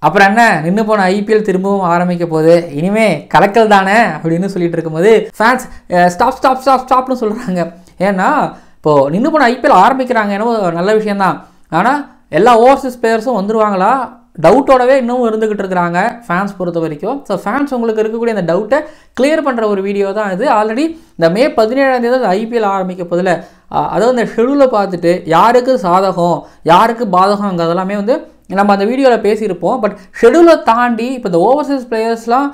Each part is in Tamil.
அப்புறம் என்ன நின்று போன ஐபிஎல் திரும்பவும் ஆரம்பிக்க போகுது, இனிமே கலக்கல் தானே அப்படின்னு சொல்லிட்டு இருக்கும்போது ஃபேன்ஸ் ஸ்டாப் ஸ்டாப் ஸ்டாப் ஸ்டாப்னு சொல்கிறாங்க. ஏன்னா இப்போது நின்று போன ஐபிஎல் ஆரம்பிக்கிறாங்க, என்னவோ நல்ல விஷயந்தான். ஆனால் எல்லா ஓவர்சீஸ் பிளேயர்ஸும் வந்துடுவாங்களா டவுட்டோடவே இன்னும் இருந்துக்கிட்டு இருக்கிறாங்க ஃபேன்ஸ் பொறுத்த வரைக்கும். ஸோ ஃபேன்ஸ் உங்களுக்கு இருக்கக்கூடிய அந்த டவுட்டை கிளியர் பண்ணுற ஒரு வீடியோ தான் இது. ஆல்ரெடி இந்த மே 17 அந்த ஐபிஎல் ஆரம்பிக்க போதில் அதாவது இந்த ஷெடியூலை பார்த்துட்டு யாருக்கு சாதகம் யாருக்கு பாதகங்க அதெல்லாமே வந்து நம்ம அந்த வீடியோவில் பேசியிருப்போம். பட் ஷெடியூலை தாண்டி இப்போ இந்த ஓவர்சீஸ் பிளேயர்ஸ்லாம்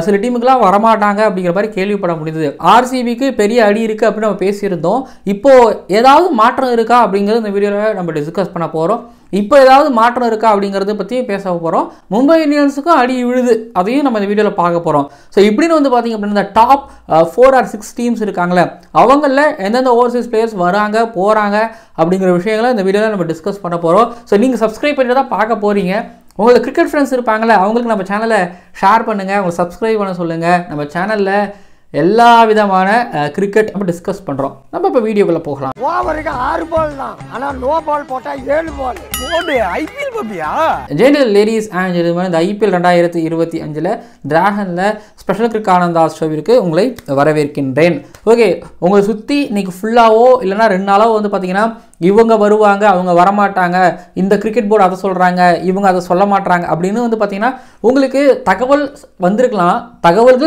சில டீமுக்கெலாம் வரமாட்டாங்க அப்படிங்கிற மாதிரி கேள்விப்பட முடியுது. ஆர்சிபிக்கு பெரிய அடி இருக்குது அப்படின்னு நம்ம பேசியிருந்தோம். இப்போது ஏதாவது மாற்றம் இருக்கா அப்படிங்கிறது இந்த வீடியோவில் நம்ம டிஸ்கஸ் பண்ண போகிறோம். இப்போ ஏதாவது மாற்றம் இருக்கா அப்படிங்கிறத பற்றியும் பேச போகிறோம். மும்பை இந்தியன்ஸுக்கும் அடி விழுது, அதையும் நம்ம இந்த வீடியோவில் பார்க்க போகிறோம். ஸோ இப்படின்னு வந்து பார்த்திங்க அப்படின்னா இந்த டாப் 4 or 6 டீம்ஸ் இருக்காங்களே அவங்களில் எந்தெந்த ஓவர்சீஸ் பிளேயர்ஸ் வராங்க போகிறாங்க அப்படிங்கிற விஷயங்களை இந்த வீடியோவில் நம்ம டிஸ்கஸ் பண்ண போகிறோம். ஸோ நீங்கள் சப்ஸ்கிரைப் பண்ணிட்டு தான் பார்க்க போகிறீங்க. உங்களுக்கு கிரிக்கெட் ஃப்ரெண்ட்ஸ் இருப்பாங்களே அவங்களுக்கு நம்ம சேனலை ஷேர் பண்ணுங்கள், அவங்களுக்கு சப்ஸ்கிரைப் பண்ண சொல்லுங்கள். நம்ம சேனலில் எல்லா விதமான கிரிக்கெட் நம்ம டிஸ்கஸ் பண்ணுறோம். நம்ம இப்போ வீடியோக்குள்ளே போகலாம். ஓவருக்கு 6 பால் தான், ஆனால் நோ பால் போட்டால் 7 பால் போடு. ஐபிஎல் பப்பியா ஜென்டில் லேடிஸ் அண்ட் ஜென்டில்மேன், இந்த ஐபிஎல் 2025 டிராகனில் ஸ்பெஷல் கிரிக் ஆனந்தா ஷோவிற்கு உங்களை வரவேற்கின்றேன். ஓகே, உங்களை சுற்றி இன்றைக்கி ஃபுல்லாவோ இல்லைனா 2 நாளாவோ வந்து பார்த்தீங்கன்னா இவங்க வருவாங்க அவங்க வரமாட்டாங்க, இந்த கிரிக்கெட் போர்டு அதை சொல்கிறாங்க இவங்க அதை சொல்ல மாட்டாங்க அப்படின்னு வந்து பார்த்தீங்கன்னா உங்களுக்கு தகவல் வந்திருக்கலாம்.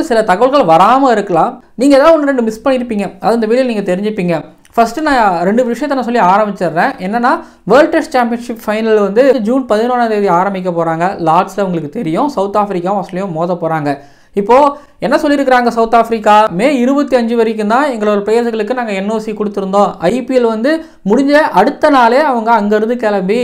சில தகவல்கள் வராமல் இருக்கலாம். நீங்கள் ஏதாவது 1-2 மிஸ் பண்ணியிருப்பீங்க, அது இந்த வீடியோவில் நீங்கள் தெரிஞ்சுப்பீங்க. ஃபஸ்ட்டு நான் 2 விஷயத்தை நான் சொல்லி ஆரம்பிச்சிடுறேன். என்னென்னா வேர்ல்ட் டெஸ்ட் சாம்பியன்ஷிப் ஃபைனல் வந்து ஜூன் 11 ஆரம்பிக்க போகிறாங்க. லார்ட்ஸில் உங்களுக்கு தெரியும் சவுத் ஆஃப்ரிக்காவும் ஆஸ்திரேலியாவும் மோத போகிறாங்க. இப்போது என்ன சொல்லியிருக்கிறாங்க, சவுத் ஆஃப்ரிக்கா மே 25 வரைக்கும் தான் எங்களோட பிளேயர்ஸுகளுக்கு நாங்கள் என்ஓசி கொடுத்துருந்தோம். ஐபிஎல் வந்து முடிஞ்ச அடுத்த நாளே அவங்க அங்கேருந்து கிளம்பி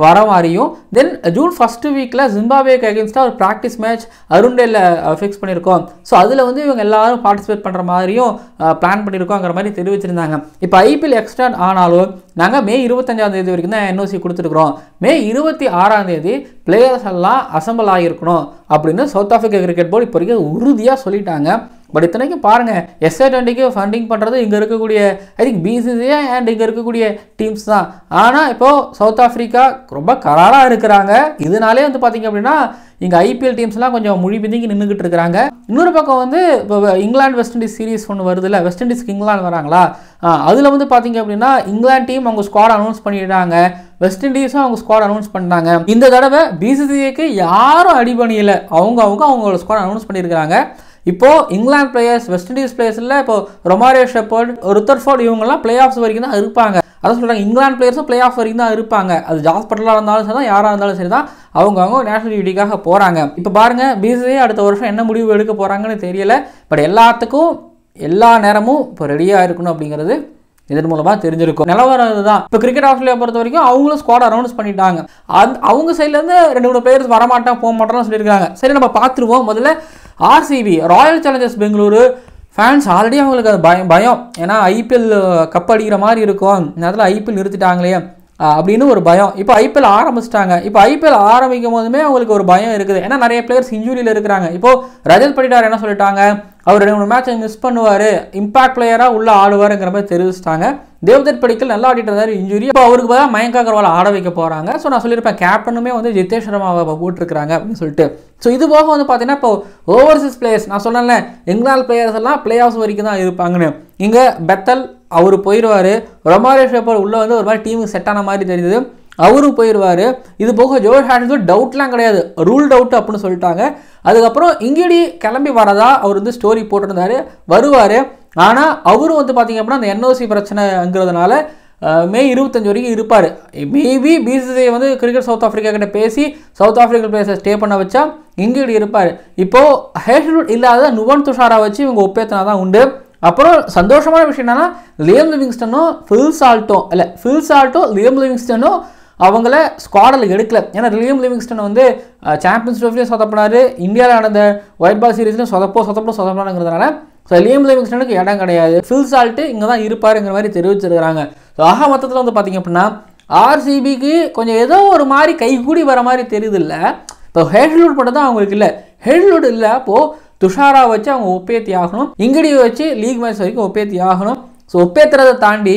வர மாதிரியும், தென் ஜூன் 1st வீக்கில் ஜிம்பாப்வேக்கு அகேன்ஸ்டாக ஒரு ப்ராக்டிஸ் மேட்ச் அருண்டேல ஃபிக்ஸ் பண்ணியிருக்கோம். ஸோ அதில் வந்து இவங்க எல்லாரும் பார்ட்டிசிபேட் பண்ணுற மாதிரியும் பிளான் பண்ணியிருக்கோங்கிற மாதிரி தெரிவிச்சிருந்தாங்க. இப்போ ஐபிஎல் எக்ஸ்டெண்ட் ஆனாலும் நாங்கள் மே 25 வரைக்கும் தான் என்ஓசி கொடுத்துருக்குறோம். மே 26 பிளேயர்ஸ் எல்லாம் அசம்பிள் ஆகியிருக்கணும் அப்படின்னு சவுத் ஆஃப்ரிக்கா கிரிக்கெட் போர்டு இப்போ வரைக்கும் உறுதியாக சொல்லிட்டாங்க. பட் இத்தனைக்கும் பாருங்கள் SA20க்கு ஃபண்டிங் பண்ணுறது இங்கே இருக்கக்கூடிய ஐ திங்க் BCCI அண்ட் இங்கே இருக்கக்கூடிய டீம்ஸ் தான். ஆனால் இப்போது சவுத் ஆஃப்ரிக்கா ரொம்ப கராராக இருக்கிறாங்க. இதனாலே வந்து பார்த்திங்க அப்படின்னா இங்கே ஐபிஎல் டீம்ஸ்லாம் கொஞ்சம் மொழி பிதிங்கி நின்றுக்கிட்டு இருக்கிறாங்க. இன்னொரு பக்கம் வந்து இப்போ இங்கிலாந்து வெஸ்ட் இண்டீஸ் சீரீஸ் ஒன்று வருது இல்லை, வெஸ்ட் இண்டீஸ்க்கு இங்கிலாந்து வராங்களா, அதில் வந்து பார்த்திங்க அப்படின்னா இங்கிலாந்து டீம் அவங்க ஸ்குவாட் அனௌன்ஸ் பண்ணிடுறாங்க, வெஸ்ட் இண்டீஸும் அவங்க ஸ்குவாட் அனௌன்ஸ் பண்ணாங்க. இந்த தடவை BCCIக்கு யாரும் அடிபணியில் அவங்களோட ஸ்குவாட் அனௌன்ஸ் பண்ணியிருக்கிறாங்க. இப்போது இங்கிலாந்து பிளேயர்ஸ் வெஸ்ட் இண்டீஸ் பிளேயர்ஸில் இப்போ ரொமாரியோ ஷெப்பர்ட் ருத்தர்ஃபோர்ட் இவங்கெல்லாம் பிளே ஆஃப்ஸ் வரைக்கும் தான் இருப்பாங்க. அதான் சொல்கிறாங்க இங்கிலாந்து பிளேயர்ஸும் பிளே ஆஃப் வரைக்கும் தான் இருப்பாங்க. அது ஜாஸ் பட்டலாக இருந்தாலும் சரி தான் யாராக இருந்தாலும் சரி தான் அவங்க நேஷனல் டியூட்டிக்காக போகிறாங்க. இப்போ பாருங்கள் BCCI அடுத்த வருஷம் என்ன முடிவு எடுக்க போகிறாங்கன்னு தெரியலை. பட் எல்லாத்துக்கும் எல்லா நேரமும் இப்போ ரெடியாக இருக்கணும் அப்படிங்கிறது இதன் மூலமாக தெரிஞ்சிருக்கும். நிலவரம் இதுதான். இப்போ கிரிக்கெட் ஆஸ்திரேலியா பொறுத்த வரைக்கும் அவங்களும் ஸ்குவாட் அனௌன்ஸ் பண்ணிட்டாங்க. அவங்க சைட்லேருந்து 2-3 பிளேயர்ஸ் வரமாட்டான் போக மாட்டான்னு சொல்லியிருக்காங்க. சரி நம்ம பார்த்துருவோம். முதல்ல RCB Royal Challengers Bengaluru fans already அவங்களுக்கு அது பயம். ஏன்னா ஐபிஎல் கப் அடிக்கிற மாதிரி இருக்கும், நேரத்தில் ஐபிஎல் நிறுத்திட்டாங்களே அப்படின்னு ஒரு பயம். இப்போ ஐபிஎல் ஆரம்பிச்சிட்டாங்க. இப்போ ஐபிஎல் ஆரம்பிக்கும் போதுமே அவங்களுக்கு ஒரு பயம் இருக்குது. ஏன்னா நிறைய பிளேயர்ஸ் இன்ஜூரியில் இருக்கிறாங்க. இப்போது ரஜத் படிடார் என்ன சொல்லிட்டாங்க, அவர் 2-3 மேட்சை மிஸ் பண்ணுவார், இம்பாக்ட் பிளேயராக உள்ள ஆடுவாருங்கிற மாதிரி தெரிவிச்சிட்டாங்க. தேவ்தத் படிக்கல் நல்லா ஆடிட்டு இன்ஜுரி. இப்போ அவருக்கு பதிலாக மயங்க் அகர்வால் ஆட வைக்க போகிறாங்க. ஸோ நான் சொல்லியிருப்பேன் கேப்டனுமே வந்து ஜித்தேஷ் சர்மாவை போட்டிருக்கிறாங்க அப்படின்னு சொல்லிட்டு. ஸோ இது போக வந்து பார்த்தீங்கன்னா இப்போ ஓவர்சீஸ் பிளேயர்ஸ் நான் சொன்னேன்ல இங்கிலாந்து பிளேயர்ஸ் எல்லாம் பிளே ஆஃப்ஸ் வரைக்கும் தான் இருப்பாங்கன்னு. இங்கே பெத்தல் அவர் போயிடுவார், ரொமாரியோ ஷெப்பர்ட் உள்ளே வந்து ஒரு மாதிரி டீமுக்கு செட் ஆன மாதிரி தெரியுது, அவரும் போயிடுவார். இது போக ஜோஷ் ஹாட்சன் டவுட்லாம் கிடையாது, ரூல் டவுட் அப்படின்னு சொல்லிட்டாங்க. அதுக்கப்புறம் இங்கேடி கிளம்பி வரதா அவர் வந்து ஸ்டோரி போட்டிருந்தார், வருவார். ஆனால் அவரும் வந்து பார்த்திங்க அப்படின்னா அந்த என்ஓசி பிரச்சனைங்கிறதுனால மே 25 வரைக்கும் இருப்பார். மேபி BCCI வந்து கிரிக்கெட் சவுத் ஆஃப்ரிக்கா கிட்ட பேசி சவுத் ஆஃப்ரிக்கா பிளேயர்ஸை ஸ்டே பண்ண வச்சா இங்கேடி இருப்பார். இப்போது ஹேஷ்வுட் இல்லாத நுவன் துஷாரா வச்சு இவங்க ஒப்பேத்தினா தான் உண்டு. அப்புறம் சந்தோஷமான விஷயம் என்னன்னா லியம் லிவிங்ஸ்டனும் ஃபில் சால்ட்டோ லியம் லிவிங்ஸ்டனும் அவங்கள ஸ்குவாடில் எடுக்கல. ஏன்னா லியம் லிவிங்ஸ்டன் வந்து சாம்பியன்ஸ் ட்ரோஃபிலையும் சொதப்பினார், இந்தியாவில் நடந்த ஒயிட் பால் சீரீஸ்லையும் சொதப்பானுங்கிறதுனால ஸோ லியம் லிவிங்ஸ்டனுக்கு இடம் கிடையாது. ஃபில் சால்ட்டு இங்கே தான் இருப்பாருங்கிற மாதிரி தெரிவிச்சிருக்கிறாங்க. ஸோ ஆக மொத்தத்தில் வந்து பார்த்திங்க அப்படின்னா RCBக்கு கொஞ்சம் ஏதோ ஒரு மாதிரி கைகூடி வர மாதிரி தெரியுது இல்லை. இப்போ ஹேஷ்வுட் மட்டும் தான் அவங்களுக்கு இல்லை, ஹேஷ்வுட் இல்லை அப்போது துஷாரா வச்சு அவங்க ஒப்பேத்தி ஆகணும், இங்கடியை வச்சு லீக் மேட்ச் வரைக்கும் ஒப்பேத்தி ஆகணும். ஸோ ஒப்பேத்துறதை தாண்டி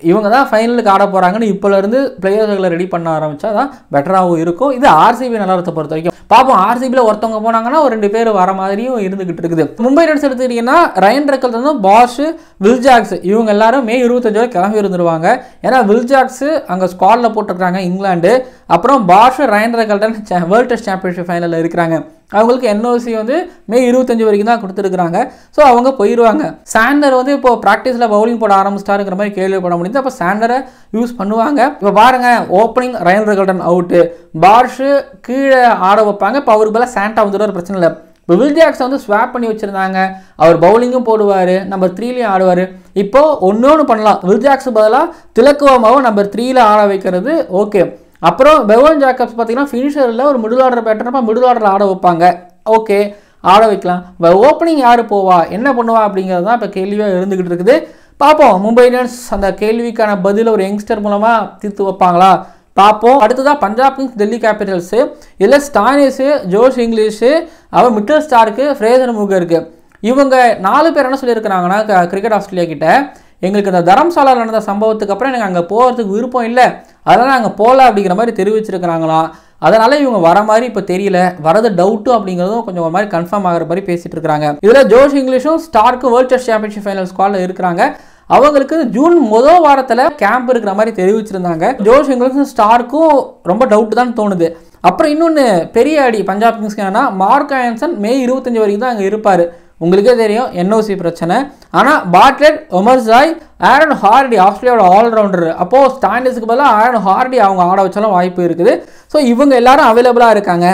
இவங்க தான் ஃபைனலுக்கு ஆட போகிறாங்கன்னு இப்போலேருந்து பிளேயர்களை ரெடி பண்ண ஆரம்பித்தா தான் பெட்டராகவும் இருக்கும். இது ஆர்சிபி நிலவரத்தை பொறுத்த வரைக்கும். பார்ப்போம், ஆர்சிபியில் ஒருத்தவங்க போனாங்கன்னா ஒரு 2 பேர் வர மாதிரியும் இருந்துகிட்டு இருக்குது. மும்பை இந்தியன்ஸ் எடுத்துக்கிட்டிங்கன்னா ரயன் ரெக்கல்ஸ் வந்து பாஷ், வில் ஜாக்ஸ் இவங்க எல்லாரும் மே 25 வரை கிளம்பி இருந்துருவாங்க. ஏன்னா வில் ஜாக்ஸ் அங்கே ஸ்குவாடில் போட்டுருக்காங்க இங்கிலாந்து. அப்புறம் Bosch, Ryan Rickelton world test championship ஃபைனலில் இருக்கிறாங்க. அவங்களுக்கு என்ஓசி வந்து மே 25 வரைக்கும் தான் கொடுத்துருக்குறாங்க. ஸோ அவங்க போயிடுவாங்க. சாண்டர் வந்து இப்போ ப்ராக்டிஸில் பவுலிங் போட ஆரம்பிச்சிட்டாருங்கிற மாதிரி கேள்விப்பட முடியுது. அப்போ சாண்டரை யூஸ் பண்ணுவாங்க. இப்போ பாருங்கள், ஓப்பனிங் ரயன் ரெக்கல்டன் அவுட்டு, பாஷு கீழே ஆட வைப்பாங்க. இப்போ அவருக்கு பதிலாக சாண்டா வந்துடுவார், பிரச்சனை இல்லை. இப்போ வில் ஜாக்ஸ் வந்து ஸ்வாப் பண்ணி வச்சுருந்தாங்க. அவர் பவுலிங்கும் போடுவார், நம்பர் 3லையும் ஆடுவார். இப்போது ஒன்று பண்ணலாம், வில் ஜாக்ஸ் பதிலாக திலக்குவமாவும் நம்பர் 3ல ஆட வைக்கிறது ஓகே. அப்புறம் பெவன் ஜாக்கப்ஸ் பார்த்தீங்கன்னா ஃபினிஷரில் ஒரு மிடில் ஆர்டர் பேட்டர்னப்போ மிடில் ஆர்டரில் ஆட வைப்பாங்க. ஓகே, ஆட வைக்கலாம். இப்போ ஓப்பனிங் யார் போவா, என்ன பண்ணுவா அப்படிங்கிறது தான் இப்போ கேள்வியாக இருந்துக்கிட்டு இருக்குது. பார்ப்போம், மும்பை இந்தியன்ஸ் அந்த கேள்விக்கான பதில் ஒரு யங்ஸ்டர் மூலமாக தீர்த்து வைப்பாங்களா பார்ப்போம். அடுத்ததாக பஞ்சாப் கிங்ஸ், டெல்லி கேபிட்டல்ஸு, இல்லை ஸ்டானிஸு, ஜோஷ் இங்கிலீஷு, அவர் மிடில் ஸ்டாருக்கு, ஃப்ரேசர் முகருக்கு, இவங்க 4 பேர் என்ன சொல்லியிருக்கிறாங்கன்னா கிரிக்கெட் ஆஸ்திரேலியா கிட்ட, எங்களுக்கு இந்த தரம்சாலாவில் நடந்த சம்பவத்துக்கு அப்புறம் எனக்கு அங்கே போகிறதுக்கு விருப்பம் இல்லை, அதனால் நாங்கள் போகல அப்படிங்கிற மாதிரி தெரிவிச்சிருக்கிறாங்களாம். அதனால் இவங்க வர மாதிரி இப்போ தெரியல, வரது டவுட்டு அப்படிங்கிறதும் கொஞ்சம் ஒரு மாதிரி கன்ஃபார்ம் ஆகிற மாதிரி பேசிகிட்டு இருக்கிறாங்க. இதில் ஜோஷ் இங்கிலீஷும் ஸ்டார்க்கு வேர்ல்டு டெஸ்ட் சாம்பியன்ஷிப் ஃபைனல் ஸ்குவாடில் இருக்கிறாங்க. அவங்களுக்கு ஜூன் முதல் வாரத்தில் கேம்ப் இருக்கிற மாதிரி தெரிவிச்சிருந்தாங்க. ஜோஷ் இங்கிலீஷும் ஸ்டார்க்கும் ரொம்ப டவுட்டு தான் தோணுது. அப்புறம் இன்னொன்று பெரிய அடி பஞ்சாப் கிங்ஸ்க்கு என்னன்னா, மார்க் ஆன்சன் மே 25 வரைக்கும் தான் அங்கே இருப்பார். உங்களுக்கே தெரியும் என்ஓசி பிரச்சனை. ஆனால் பாட்லெட், ஒமர்சாய், ஆரன் ஹார்டி ஆஸ்திரேலியாவோட ஆல்ரவுண்டர், அப்போது ஸ்டாண்டிஸுக்கு பதிலாக ஆரன் ஹார்டி அவங்க ஆட வச்சாலும் வாய்ப்பு இருக்குது. ஸோ இவங்க எல்லாரும் அவைலபிளாக இருக்காங்க.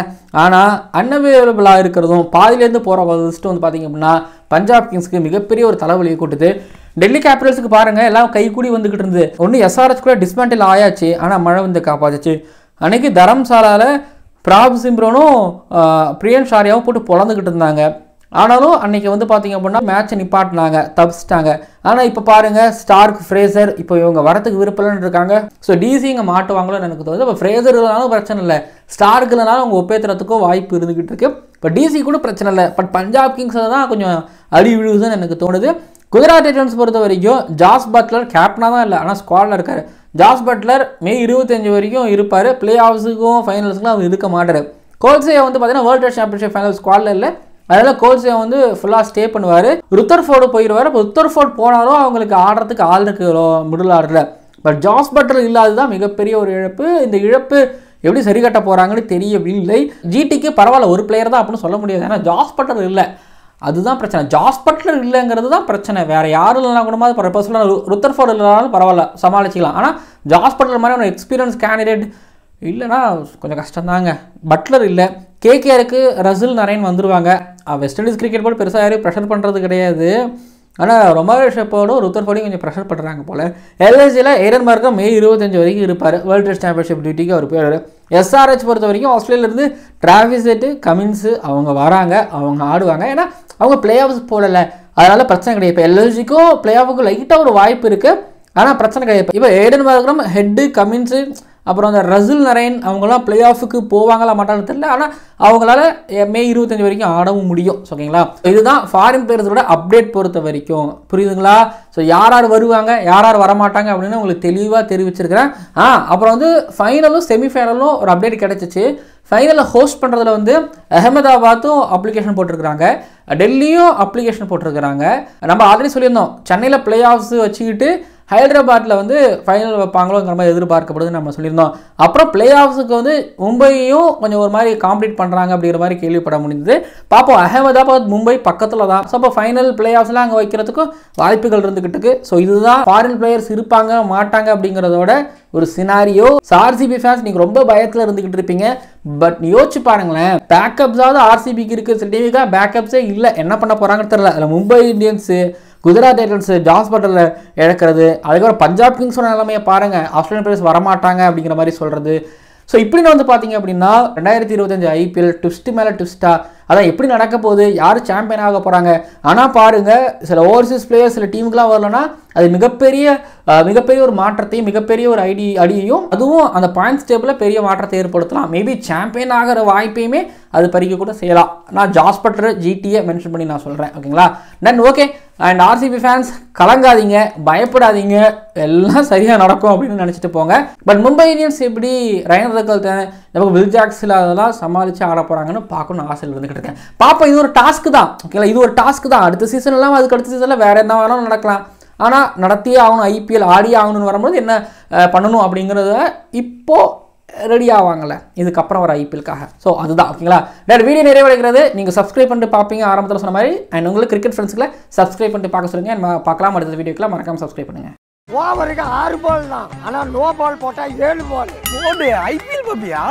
ஆனால் அன்அவைலபிளாக இருக்கிறதும் பாதிலேருந்து போகிற லிஸ்ட்டு வந்து பார்த்திங்க அப்படின்னா பஞ்சாப் கிங்ஸ்க்கு மிகப்பெரிய ஒரு தலைவலியை கூட்டுது. டெல்லி கேபிட்டல்ஸுக்கு பாருங்கள், எல்லாம் கைக்கூடி வந்துக்கிட்டு இருந்தது. ஒன்று எஸ்ஆர்எச் கூட டிஸ்மேண்டில் ஆயாச்சு, ஆனால் மழை வந்து காப்பாச்சிச்சு. அன்றைக்கி தரம்சாலாவில் பிராப் சிம்ரனும் பிரியன் ஷாரியாவும் போட்டு பொழந்துக்கிட்டு இருந்தாங்க. ஆனாலும் அன்றைக்கி வந்து பார்த்திங்க அப்படின்னா மேட்சை நிப்பாட்டினாங்க, தப்பிச்சிட்டாங்க. ஆனால் இப்போ பாருங்கள், ஸ்டார்க், ஃப்ரேசர் இப்போ இவங்க வரத்துக்கு விருப்பம்னு இருக்காங்க. ஸோ டிசி இங்கே மாட்டுவாங்களோன்னு எனக்கு தோணுது. இப்போ ஃப்ரேசர் இல்லைனாலும் பிரச்சனை இல்லை, ஸ்டார்க் இல்லைனாலும் அவங்க ஒப்பேத்துறதுக்கும் வாய்ப்பு இருந்துக்கிட்டு இருக்கு. இப்போ டிசி கூட பிரச்சனை இல்லை. பட் பஞ்சாப் கிங்ஸில் தான் கொஞ்சம் அடி விழுதுன்னு எனக்கு தோணுது. குஜராத் டைட்டன்ஸ் பொறுத்த வரைக்கும் ஜாஸ் பட்லர் கேப்டனாக தான் இல்லை, ஆனால் ஸ்குவாடில் இருக்கார். ஜாஸ் பட்லர் மே 25 வரைக்கும் இருப்பார். பிளே ஆஃப்ஸுக்கும் ஃபைனல்ஸுக்கும் அவர் இருக்க மாட்டார். கோல்சே வந்து பார்த்தீங்கன்னா வேர்ல்டு டெஸ்ட் சாம்பியன்ஷிப் ஃபைனல் ஸ்குவாடில் இல்லை, அதனால் கோல்சே வந்து ஃபுல்லாக ஸ்டே பண்ணுவார். ருத்தர்ஃபோர்டு போயிடுவார். இப்போ ருத்தர்ஃபோர்டு போனாலும் அவங்களுக்கு ஆடுறதுக்கு ஆள் இருக்கு மிடில் ஆர்டரில். பட் ஜாஸ் பட்லர் இல்லாது தான் மிகப்பெரிய ஒரு இழப்பு. இந்த இழப்பு எப்படி சரி கட்ட போகிறாங்கன்னு தெரியவில்லை. ஜிடிக்கு பரவாயில்ல, ஒரு பிளேயர் தான் அப்படின்னு சொல்ல முடியாது. ஏன்னா ஜாஸ் பட்லர் இல்லை, அதுதான் பிரச்சனை. ஜாஸ் பட்லர் இல்லைங்கிறது தான் பிரச்சனை. வேறு யாரும் இல்லைனா கூட இப்போ சொல்லலாம், ருத்தர்ஃபோர்டு இல்லைனாலும் பரவாயில்ல, சமாளிச்சிக்கலாம். ஆனால் ஜாஸ் பட்லர் மாதிரி ஒரு எக்ஸ்பீரியன்ஸ் கேண்டிடேட் இல்லைனா கொஞ்சம் கஷ்டம்தாங்க. பட்லர் இல்லை. கேகேஆருக்கு ரசில் நரேன் வந்துடுவாங்க. வெஸ்ட் இண்டீஸ் கிரிக்கெட் போர்டு பெருசாக யாரையும் ப்ரெஷர் பண்ணுறது கிடையாது. ஆனால் ரொமாரியோ ஷெப்பர்டும் ருத்தர்ஃபோர்டையும் கொஞ்சம் ப்ரெஷர் பண்ணுறாங்க போல். எல்எஸ்சியில் ஏரன் மார்க்கம் மே 25 வரைக்கும் இருப்பார். வேர்ல்டு டெஸ்ட் சாம்பியன்ஷிப் டியூட்டிக்கு அவர் போயிடுவார். எஸ்ஆர்ஹெச் பொறுத்த வரைக்கும் ஆஸ்திரேலியாவிலேருந்து டிராவிஸ் ஹெட், கமின்ஸு அவங்க வராங்க, அவங்க ஆடுவாங்க. ஏன்னா அவங்க பிளே ஆஃப்ஸ் போடலை, அதனால் பிரச்சனை கிடையாது. இப்போ எல்எஸ்சிக்கும் பிளே ஆஃபுக்கும் லைட்டாக ஒரு வாய்ப்பு இருக்குது, ஆனால் பிரச்சனை கிடையாது. இப்போ ஏடன் மார்க்கம், ஹெட்டு, கமின்ஸு, அப்புறம் அந்த ரசில் நரேன் அவங்களாம் பிளே ஆஃபுக்கு போவாங்களா மாட்டான்னு தெரியல. ஆனால் அவங்களால மே 25 வரைக்கும் ஆடவும் முடியும். ஓகேங்களா? இதுதான் ஃபாரின் பிளேயர்ஸோட அப்டேட் பொறுத்த வரைக்கும். புரியுதுங்களா? ஸோ யார் யார் வருவாங்க, யார் யார் வரமாட்டாங்க அப்படின்னு உங்களுக்கு தெளிவாக தெரிவிச்சிருக்கிறேன். அப்புறம் வந்து ஃபைனலும் செமிஃபைனலும் ஒரு அப்டேட் கிடச்சிச்சு. ஃபைனலில் ஹோஸ்ட் பண்ணுறதுல வந்து அகமதாபாத்தும் அப்ளிகேஷன் போட்டிருக்கிறாங்க, டெல்லியும் அப்ளிகேஷன் போட்டிருக்கிறாங்க. நம்ம ஆல்ரெடி சொல்லியிருந்தோம், சென்னையில் பிளே ஆஃப்ஸ் வச்சுக்கிட்டு ஹைதராபாத்தில் வந்து ஃபைனல் வைப்பாங்களோங்கிற மாதிரி எதிர்பார்க்கப்படுதுன்னு நம்ம சொல்லியிருந்தோம். அப்புறம் பிளே ஆஃப்ஸுக்கு வந்து மும்பையும் கொஞ்சம் ஒரு மாதிரி காம்பீட் பண்ணுறாங்க அப்படிங்கிற மாதிரி கேள்விப்பட முடிந்தது. பார்ப்போம், அகமதாபாத் மும்பை பக்கத்தில் தான். ஸோ அப்போ ஃபைனல் பிளே ஆஃப்ஸ்லாம் அங்கே வைக்கிறதுக்கும் வாய்ப்புகள் இருந்துக்கிட்டு இருக்கு. ஸோ இதுதான் ஃபாரின் பிளேயர்ஸ் இருப்பாங்க மாட்டாங்க அப்படிங்கிறதோட ஒரு சினாரியோ. ஆர்சிபி ஃபேன்ஸ் நீங்கள் ரொம்ப பயத்தில் இருந்துக்கிட்டு இருப்பீங்க. பட் யோசிச்சு பாருங்களேன், பேக்கப்ஸாவது ஆர்சிபிக்கு இருக்குது, சில டிவிக்காக பேக்கப்ஸே இல்லை, என்ன பண்ண போகிறாங்கன்னு தெரியல. அதில் மும்பை இந்தியன்ஸு, குஜராத் டைட்டன்ஸு ஜாஸ் பட்டலில் இழக்கிறது, அதுக்கப்புறம் பஞ்சாப் கிங்ஸோட நிலைமையை பாருங்கள், ஆஸ்திரேலியன் பிளேயர்ஸ் வரமாட்டாங்க அப்படிங்கிற மாதிரி சொல்கிறது. ஸோ இப்படின்னு வந்து பார்த்தீங்க அப்படின்னா 2025 ஐபிஎல் ட்விஸ்ட்டு மேலே ட்விஸ்ட்டாக அதான் எப்படி நடக்க போகுது, யார் சாம்பியன் ஆக போகிறாங்க. ஆனால் பாருங்கள், சில ஓவர்சீஸ் பிளேயர்ஸ் சில டீமுக்குலாம் வரலன்னா அது மிகப்பெரிய ஒரு மாற்றத்தையும் மிகப்பெரிய ஒரு அடியையும் அதுவும் அந்த பாயிண்ட்ஸ் டேபிளில் பெரிய மாற்றத்தை ஏற்படுத்தலாம். மேபி சாம்பியன் ஆகிற வாய்ப்பையுமே அது பறிக்க கூட செய்யலாம். நான் ஜாஸ் பட்லர் ஜிடியை மென்ஷன் பண்ணி நான் சொல்கிறேன். ஓகேங்களா, then okay. And RCB fans கலங்காதீங்க, பயப்படாதீங்க, எல்லாம் சரியாக நடக்கும் அப்படின்னு நினச்சிட்டு போங்க. பட் மும்பை இந்தியன்ஸ் எப்படி ரயன் ரக்கல்டன் நமக்கு வில் ஜாக்ஸில் அதெல்லாம் சமாளித்து ஆட போகிறாங்கன்னு பார்க்கணும்னு ஆசையில் இருந்துக்கிட்டு இருக்கேன். பார்ப்போம், இது ஒரு டாஸ்க்கு தான். ஓகேங்களா, இது ஒரு டாஸ்க்கு தான். அடுத்த சீசன்லாம் அதுக்கு அடுத்த சீசனில் வேறு என்ன வேணாலும் நடக்கலாம். ஆனால் நடத்தியே ஆகணும், ஐபிஎல் ஆடியே ஆகணும்னு வரும்போது என்ன பண்ணணும் அப்படிங்கிறத இப்போது ரெடி ஆவாங்கள்ல இதுக்கப்புறம் வர ஐபிஎல்காக. ஸோ அதுதான். ஓகேங்களா, வீடியோ நிறைவடைகிறது. நீங்கள் சப்ஸ்கிரைப் பண்ணிட்டு பார்ப்பீங்க ஆரம்பத்தில் சொன்ன மாதிரி. அண்ட் உங்களுக்கு கிரிக்கெட் ஃப்ரெண்ட்ஸுக்குள்ள சப்ஸ்கிரைப் பண்ணிட்டு பார்க்க சொல்லுங்கள். பார்க்கலாம் அடுத்த வீடியோக்கெல்லாம் மறக்காமல் சப்ஸ்கிரைப் பண்ணுங்கள். ஓவருக்கு 6 பால் தான், ஆனால் நோ பால் போட்டால் 7 பால். ஐபிஎல் பாப்பியா?